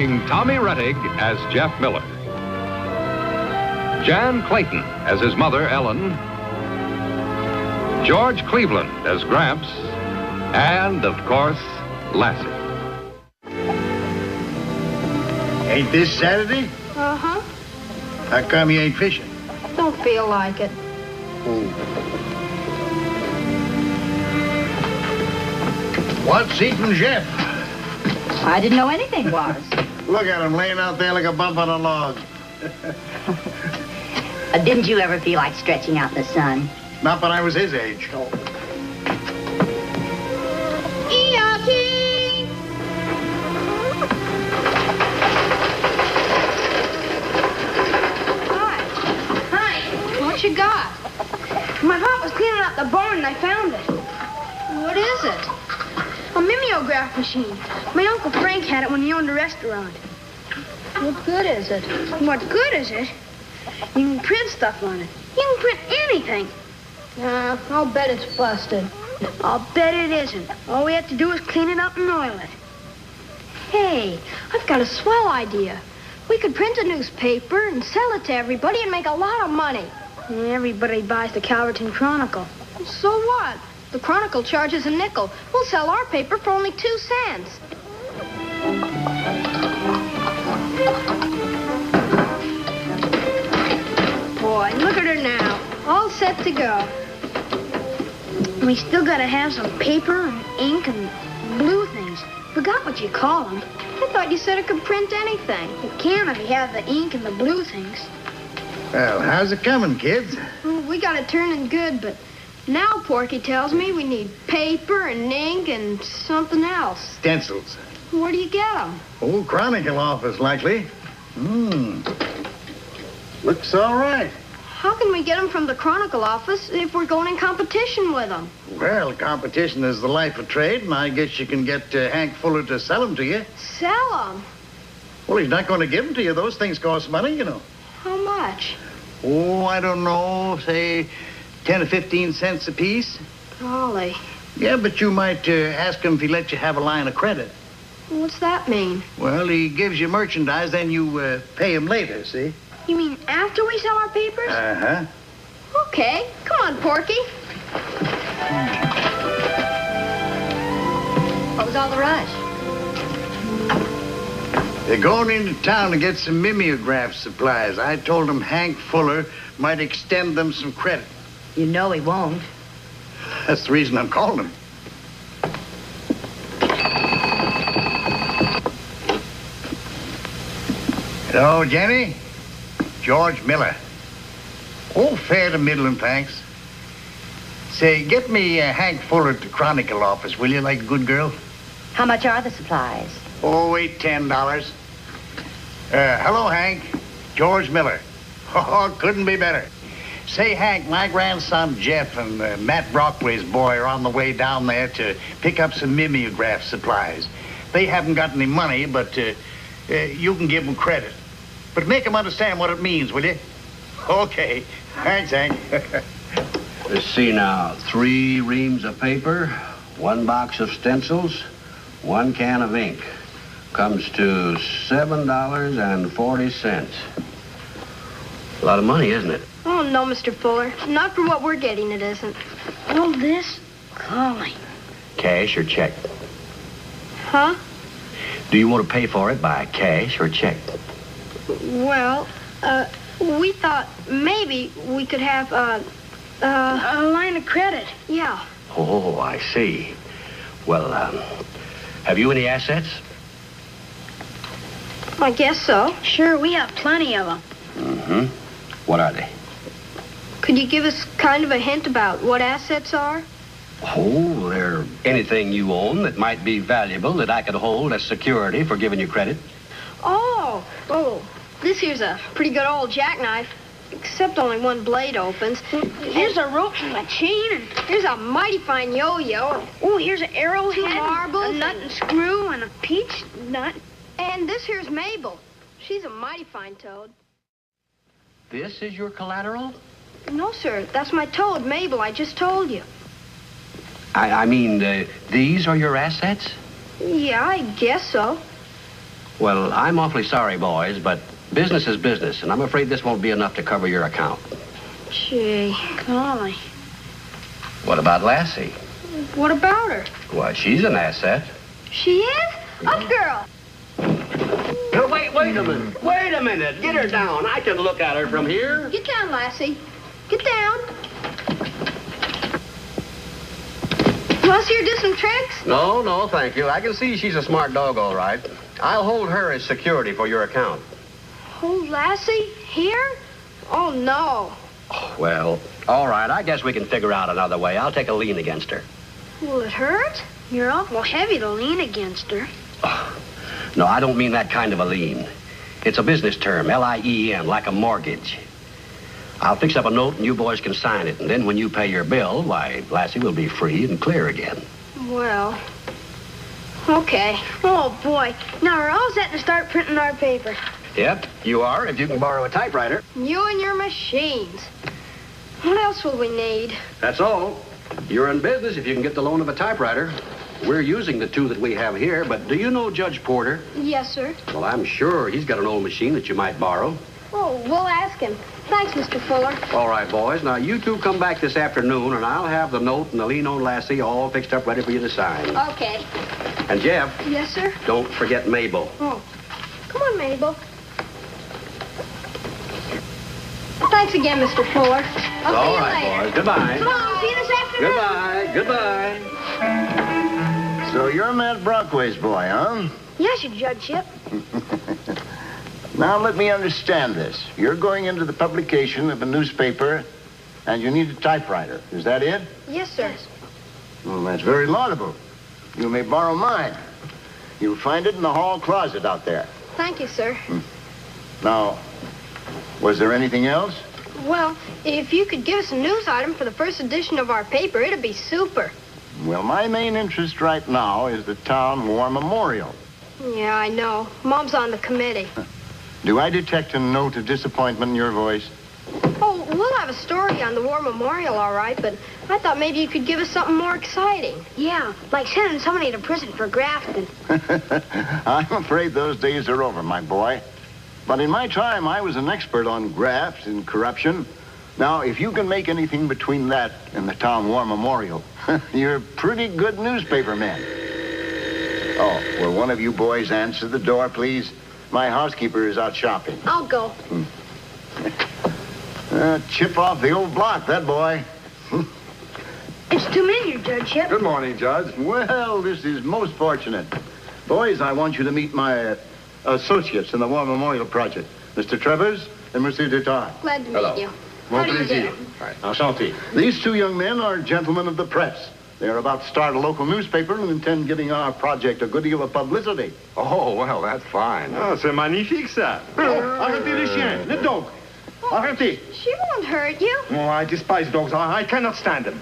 starring Tommy Rettig as Jeff Miller, Jan Clayton as his mother, Ellen, George Cleveland as Gramps, and, of course, Lassie. Ain't this Saturday? Uh-huh. How come you ain't fishing? Don't feel like it. What's eating Jeff? I didn't know anything was. Look at him laying out there like a bump on a log. Didn't you ever feel like stretching out in the sun? Not when I was his age. Eeyore! Hi. What you got? My pop was cleaning out the barn and I found it. What is it? A mimeograph machine. My Uncle Frank had it when he owned a restaurant. What good is it? What good is it? You can print stuff on it. You can print anything. Nah, I'll bet it's busted. I'll bet it isn't. All we have to do is clean it up and oil it. Hey, I've got a swell idea. We could print a newspaper and sell it to everybody and make a lot of money. Everybody buys the Calverton Chronicle. So what? The Chronicle charges a nickel. We'll sell our paper for only 2 cents. Boy, look at her now. All set to go. We still gotta have some paper and ink and blue things. Forgot what you call them. I thought you said it could print anything. It can if you have the ink and the blue things. Well, how's it coming, kids? Well, we got it turning good, but now Porky tells me we need paper and ink and something else. Stencils. Where do you get them? Old Chronicle office, likely. Looks all right. How can we get them from the Chronicle office if we're going in competition with them? Well, competition is the life of trade, and I guess you can get Hank Fuller to sell them to you. Sell them? Well, he's not going to give them to you. Those things cost money, you know. How much? Oh, I don't know, say 10 or 15 cents apiece. Golly. Yeah, but you might ask him if he lets you have a line of credit. What's that mean? Well, he gives you merchandise, then you pay him later, see? You mean after we sell our papers? Uh-huh. Okay. Come on, Porky. What was all the rush? They're going into town to get some mimeograph supplies. I told them Hank Fuller might extend them some credit. You know he won't. That's the reason I'm calling him. Hello, Jenny? George Miller. Oh, fair to middling, thanks. Say, get me Hank Fuller at the Chronicle office, will you, like a good girl? How much are the supplies? Oh, wait, $10. Hello, Hank. George Miller. Oh, couldn't be better. Say, Hank, my grandson Jeff and Matt Brockway's boy are on the way down there to pick up some mimeograph supplies. They haven't got any money, but you can give them credit. But make them understand what it means, will you? Okay. Thanks, Hank. Let's see now. 3 reams of paper, 1 box of stencils, 1 can of ink. Comes to $7.40. A lot of money, isn't it? Oh, no, Mr. Fuller. Not for what we're getting, it isn't. All this? Golly. Cash or check? Huh? Do you want to pay for it by cash or check? Well, we thought maybe we could have a line of credit. Yeah. Oh, I see. Well, have you any assets? I guess so. Sure, we have plenty of them. Mm-hmm. What are they? Could you give us kind of a hint about what assets are? Oh, they're anything you own that might be valuable that I could hold as security for giving you credit. Oh, this here's a pretty good old jackknife, except only 1 blade opens. Here's a rope and a chain, and here's a mighty fine yo-yo. Oh, here's an arrowhead, 2 marbles, a nut and screw, and a peach nut. And this here's Mabel. She's a mighty fine toad. This is your collateral? No, sir. That's my toad, Mabel. I just told you. I mean, these are your assets? Yeah, I guess so. Well, I'm awfully sorry, boys, but business is business, and I'm afraid this won't be enough to cover your account. Gee, golly. What about Lassie? What about her? Why, she's an asset. She is? Up, girl. No, wait a minute. Wait a minute. Get her down. I can look at her from here. Get down, Lassie. Get down. You want to see her do some tricks? No, thank you. I can see she's a smart dog, all right. I'll hold her as security for your account. Hold Lassie? Here? Oh, no. Well, all right. I guess we can figure out another way. I'll take a lien against her. Will it hurt? You're awful heavy to lean against her. No, I don't mean that kind of a lien. It's a business term, L-I-E-N, like a mortgage. I'll fix up a note and you boys can sign it. And then when you pay your bill, why, Lassie will be free and clear again. Well, okay. Oh, boy. Now we're all set to start printing our paper. Yep, you are, if you can borrow a typewriter. You and your machines. What else will we need? That's all. You're in business if you can get the loan of a typewriter. We're using the two that we have here, but do you know Judge Porter? Yes, sir. Well, I'm sure he's got an old machine that you might borrow. Oh, we'll ask him. Thanks, Mr. Fuller. All right, boys. Now, you two come back this afternoon, and I'll have the note and the lien on Lassie all fixed up ready for you to sign. Okay. And, Jeff. Yes, sir? Don't forget Mabel. Oh. Come on, Mabel. Thanks again, Mr. Fuller. I'll All see you right, later. boys. Goodbye. Come on, see you this afternoon. Goodbye. So you're Matt Brockway's boy, huh? Yes, your judgeship. Now let me understand this. You're going into the publication of a newspaper, and you need a typewriter. Is that it? Yes, sir. Well, that's very laudable. You may borrow mine. You'll find it in the hall closet out there. Thank you, sir. Now, was there anything else? Well, if you could give us a news item for the first edition of our paper, it'd be super. Well, my main interest right now is the town war memorial. Yeah, I know. Mom's on the committee. Do I detect a note of disappointment in your voice? Oh, we'll have a story on the war memorial, all right, but I thought maybe you could give us something more exciting. Yeah, like sending somebody to prison for grafting. I'm afraid those days are over, my boy. But in my time, I was an expert on grafts and corruption. Now, if you can make anything between that and the town war memorial, you're pretty good newspaper men. Oh, will one of you boys answer the door, please? My housekeeper is out shopping. I'll go. Chip off the old block, that boy. It's 2 men, your judgeship. Good morning, Judge. Well, this is most fortunate. Boys, I want you to meet my associates in the War Memorial Project, Mr. Travers and Monsieur Detar. Glad to meet you. How do you do? Enchanté. These two young men are gentlemen of the press. They're about to start a local newspaper and intend giving our project a good deal of publicity. Oh, well, that's fine. Ah, c'est magnifique, ça. Arrêtez les chiens, the dog. Arrêtez. She won't hurt you. Oh, I despise dogs. I cannot stand them.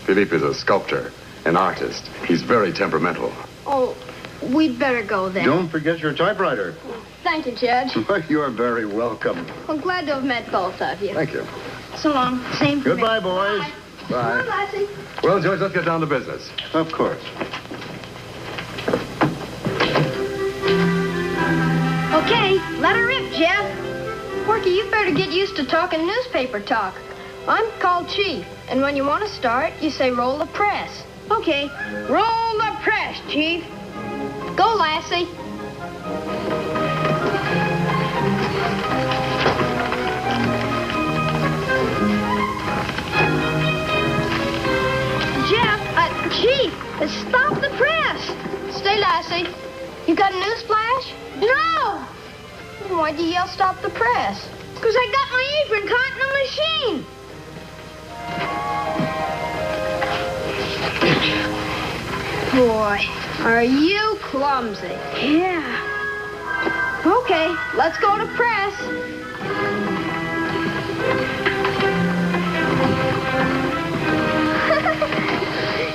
Philippe is a sculptor, an artist. He's very temperamental. Oh, we'd better go then. Don't forget your typewriter. Thank you, Judge. You're very welcome. I'm glad to have met both of you. Thank you. So long. Same for me. Goodbye, boys. Bye. Come on, Lassie. Well, George, let's get down to business. Of course. Okay, let her rip, Jeff. Porky, you better get used to talking newspaper talk. I'm called Chief, and when you want to start, you say roll the press. Okay, roll the press, Chief. Go, Lassie. Chief, stop the press. Stay, Lassie. You got a news flash? No. Why'd you yell stop the press? Because I got my apron caught in the machine. Boy, are you clumsy. Yeah. Okay, let's go to press.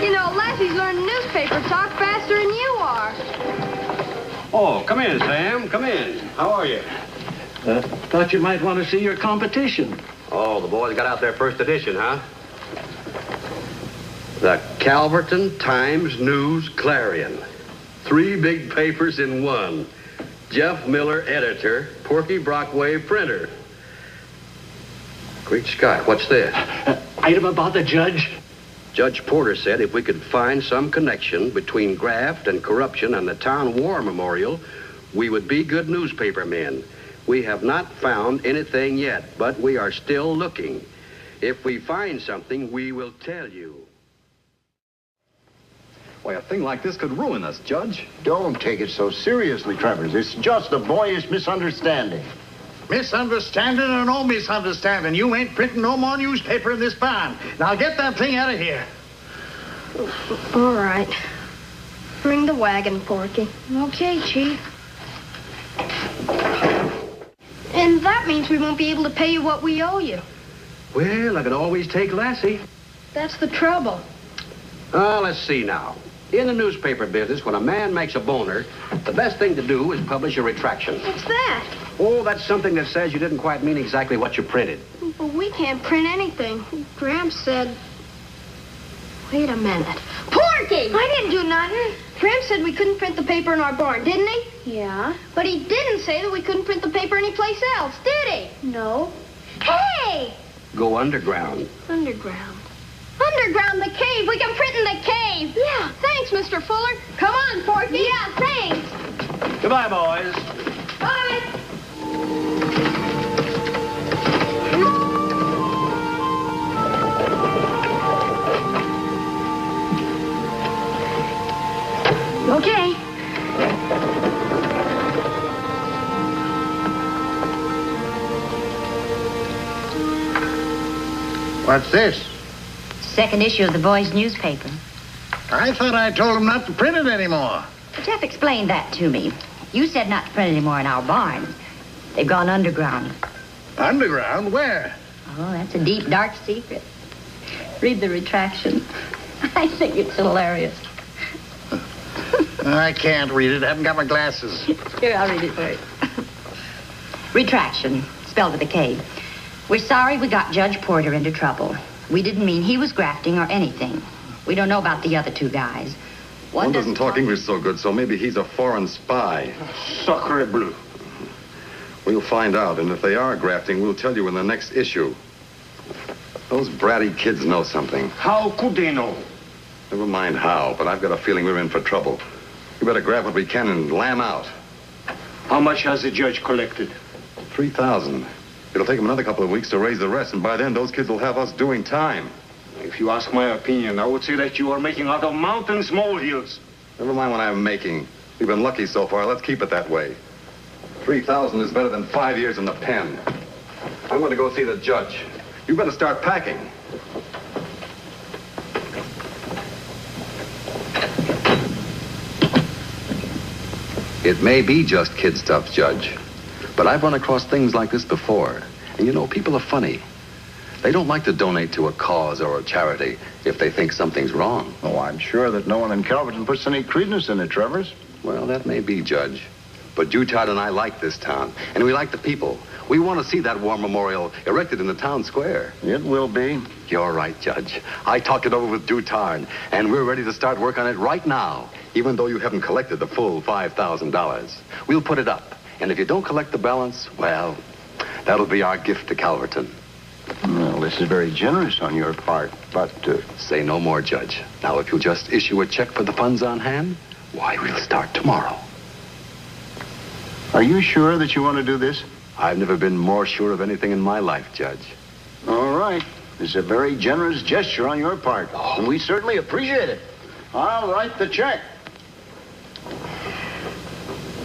You know, Lassie's learning newspaper talk faster than you are. Oh, come in, Sam. Come in. How are you? Thought you might want to see your competition. Oh, the boys got out their first edition, huh? The Calverton Times News Clarion. 3 big papers in one. Jeff Miller, editor. Porky Brockway, printer. Great Scott, what's this? Item about the judge. Judge Porter said if we could find some connection between graft and corruption and the town war memorial, we would be good newspaper men. We have not found anything yet, but we are still looking. If we find something, we will tell you. Why, a thing like this could ruin us, Judge. Don't take it so seriously, Travers. It's just a boyish misunderstanding. Misunderstanding or no misunderstanding, you ain't printing no more newspaper in this barn. Now get that thing out of here. All right. Bring the wagon, Porky. Okay, Chief. And that means we won't be able to pay you what we owe you. Well, I could always take Lassie. That's the trouble. Let's see now. In the newspaper business, when a man makes a boner, the best thing to do is publish a retraction. What's that? Oh, that's something that says you didn't quite mean exactly what you printed. But we can't print anything. Gramps said... Wait a minute. Porky! I didn't do nothing. Gramps said we couldn't print the paper in our barn, didn't he? Yeah. But he didn't say that we couldn't print the paper anyplace else, did he? No. Hey! Go underground. Underground. Underground, the cave. We can print in the cave. Yeah. Thanks, Mr. Fuller. Come on, Porky. Yeah, thanks. Goodbye, boys. Bye. Okay. What's this? Second issue of the boys' newspaper. I thought I told him not to print it anymore. Jeff explained that to me. You said not to print anymore in our barns. They've gone underground. Underground? Where? Oh, that's a deep, dark secret. Read the retraction. I think it's hilarious. I can't read it. I haven't got my glasses. Here, I'll read it for you. Retraction, spelled with a K. We're sorry we got Judge Porter into trouble. We didn't mean he was grafting or anything. We don't know about the other 2 guys. One doesn't talk English so good, so maybe he's a foreign spy. Sacre bleu. We'll find out, and if they are grafting, we'll tell you in the next issue. Those bratty kids know something. How could they know? Never mind how, but I've got a feeling we're in for trouble. We better grab what we can and lamb out. How much has the judge collected? 3,000. It'll take him another couple of weeks to raise the rest, and by then those kids will have us doing time. If you ask my opinion, I would say that you are making out of mountains molehills. Never mind what I'm making. We've been lucky so far. Let's keep it that way. 3,000 is better than 5 years in the pen. I'm going to go see the judge. You better start packing. It may be just kid stuff, Judge, but I've run across things like this before. And you know, people are funny. They don't like to donate to a cause or a charity if they think something's wrong. Oh, I'm sure that no one in Calverton puts any credence in it, Travers. Well, that may be, Judge. But Dutard and I like this town, and we like the people. We want to see that war memorial erected in the town square. It will be. You're right, Judge. I talked it over with Dutard, and we're ready to start work on it right now, even though you haven't collected the full $5,000. We'll put it up, and if you don't collect the balance, well, that'll be our gift to Calverton. Well, this is very generous on your part, but... Say no more, Judge. Now, if you'll just issue a check for the funds on hand, why, we'll start tomorrow. Are you sure that you want to do this? I've never been more sure of anything in my life, Judge. All right. It's a very generous gesture on your part, and we certainly appreciate it. I'll write the check.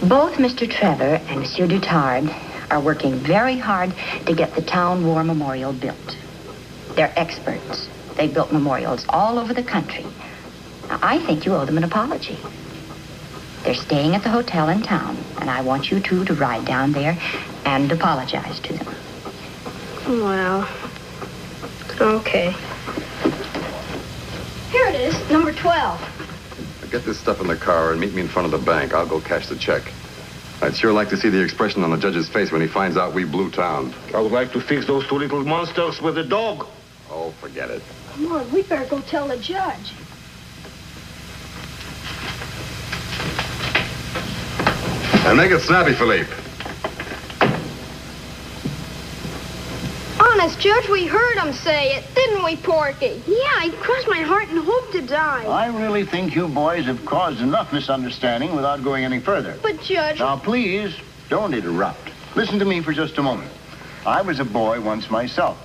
Both Mr. Trevor and Monsieur Dutard are working very hard to get the town war memorial built. They're experts. They built memorials all over the country. Now, I think you owe them an apology. They're staying at the hotel in town, and I want you two to ride down there and apologize to them. Well, okay. Here it is, number 12. Get this stuff in the car and meet me in front of the bank. I'll go cash the check. I'd sure like to see the expression on the judge's face when he finds out we blew town. I would like to fix those 2 little monsters with a dog. Oh, forget it. Come on, we better go tell the judge. And make it snappy, Philippe. Honest, Judge, we heard him say it, didn't we, Porky? Yeah, I crossed my heart and hoped to die. I really think you boys have caused enough misunderstanding without going any further. But, Judge... Now, please, don't interrupt. Listen to me for just a moment. I was a boy once myself,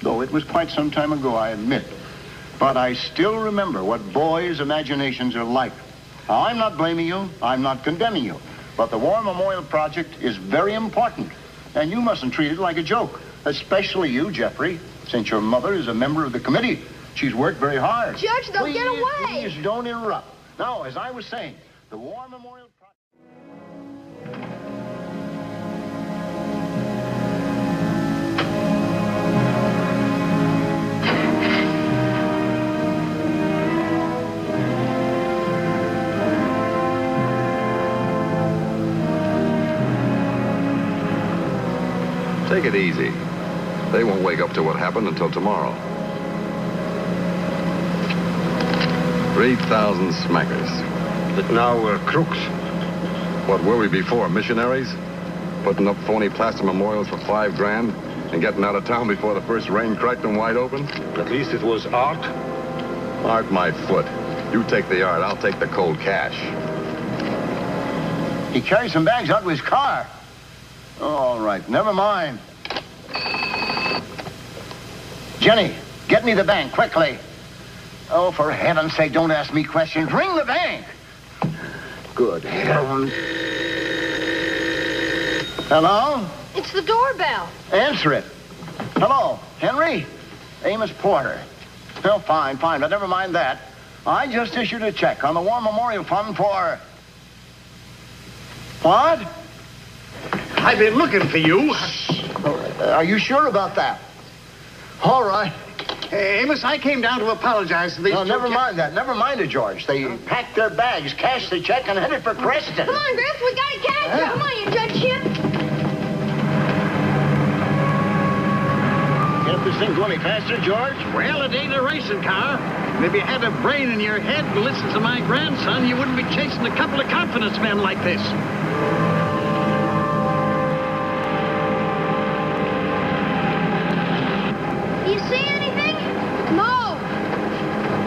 though it was quite some time ago, I admit. But I still remember what boys' imaginations are like. Now, I'm not blaming you. I'm not condemning you. But the War Memorial Project is very important, and you mustn't treat it like a joke. Especially you, Jeffrey, since your mother is a member of the committee. She's worked very hard. Judge, they'll get away. Please don't interrupt. Now, as I was saying, the War Memorial Project... Take it easy. They won't wake up to what happened until tomorrow. 3,000 smackers. But now we're crooks. What were we before, missionaries? Putting up phony plaster memorials for $5 grand and getting out of town before the first rain cracked them wide open? At least it was art. Art my foot. You take the art, I'll take the cold cash. He carried some bags out of his car. All right, never mind. Jenny, get me the bank, quickly. Oh, for heaven's sake, don't ask me questions. Ring the bank. Good heavens. Hello? It's the doorbell. Answer it. Hello, Henry? Amos Porter. Oh, fine, but never mind that. I just issued a check on the War Memorial Fund for... What? I've been looking for you. Are you sure about that? All right. Amos, I came down to apologize to these... No, never mind that. Never mind it, George. They packed their bags, cashed the check, and headed for Creston. Come on, Griff, we gotta catch him. Come on, you judgeship. Can't this thing go any faster, George? Well, it ain't a racing car. And if you had a brain in your head and listened to my grandson, you wouldn't be chasing a couple of confidence men like this. You see anything? No.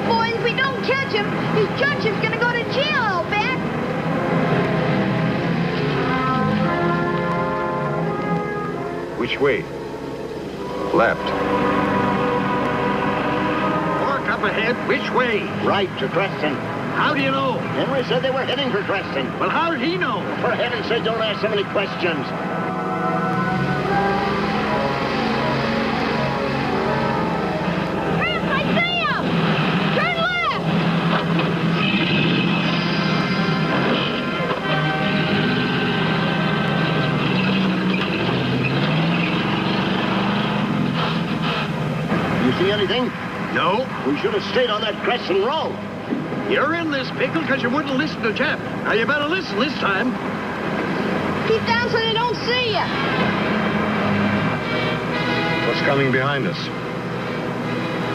Boys, if we don't catch him, his judgeship's gonna go to jail, I'll bet. Which way? Left. Fork up ahead, which way? Right, to Creston. How do you know? Henry said they were heading for Creston. Well, how did he know? For heaven's sake, don't ask so many questions. Griff, I see him! Turn You see anything? No. We should have stayed on that Creston Road. You're in this pickle because you wouldn't listen to Jeff. Now, you better listen this time. Keep down so they don't see you. What's coming behind us?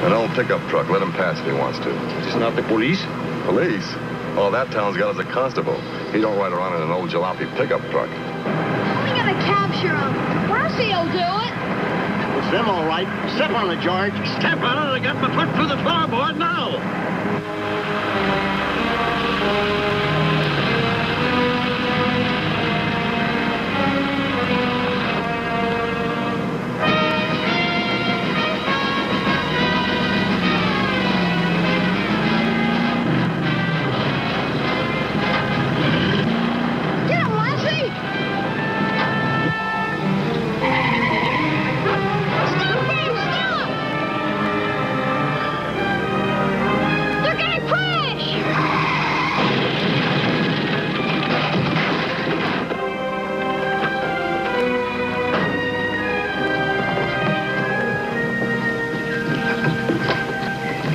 An old pickup truck. Let him pass if he wants to. It is not the police. Police? All that town's got is a constable. He don't ride around in an old jalopy pickup truck. We gotta capture him. Lassie'll do it. It's them, all right. Step on it, George. Step on it. I got my foot through the floorboard now. Get him, Lassie! Stop them! Stop! They're gonna crash!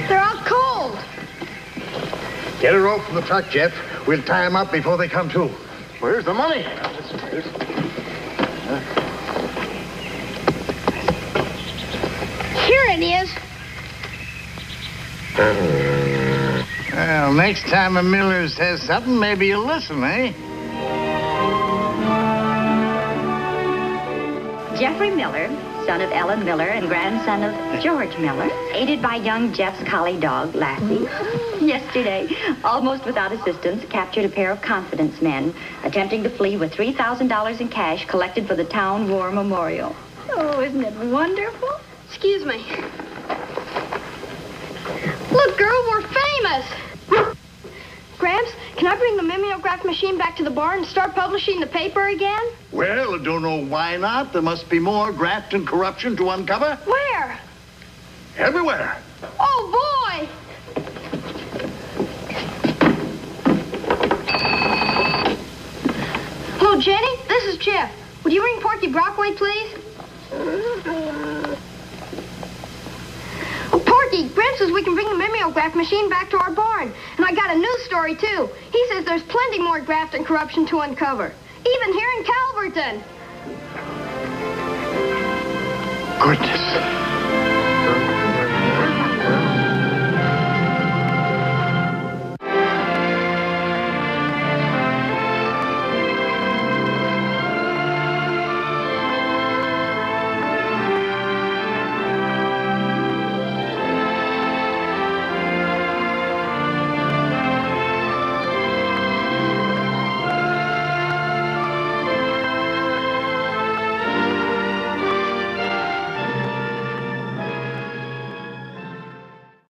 They're out cold. Get a rope from the truck, Jeff. We'll tie them up before they come to. Where's the money? Here it is. Well, next time a miller says something, maybe you'll listen, eh? Jeffrey Miller, son of Ellen Miller and grandson of George Miller, aided by young Jeff's collie dog, Lassie, yesterday, almost without assistance, captured a pair of confidence men attempting to flee with $3,000 in cash collected for the Town War Memorial. Oh, isn't it wonderful? Excuse me. Look, girl, we're famous. Gramps, can I bring the mimeograph machine back to the barn and start publishing the paper again? Well, I don't know why not. There must be more graft and corruption to uncover. Where? Everywhere. Oh, boy! Hello, Jenny. This is Jeff. Would you ring Porky Brockway, please? Oh, Porky, Gramps says we can bring the mimeograph machine back to our barn. And I got a news story, too. He says there's plenty more graft and corruption to uncover. Even here in Calverton. Goodness.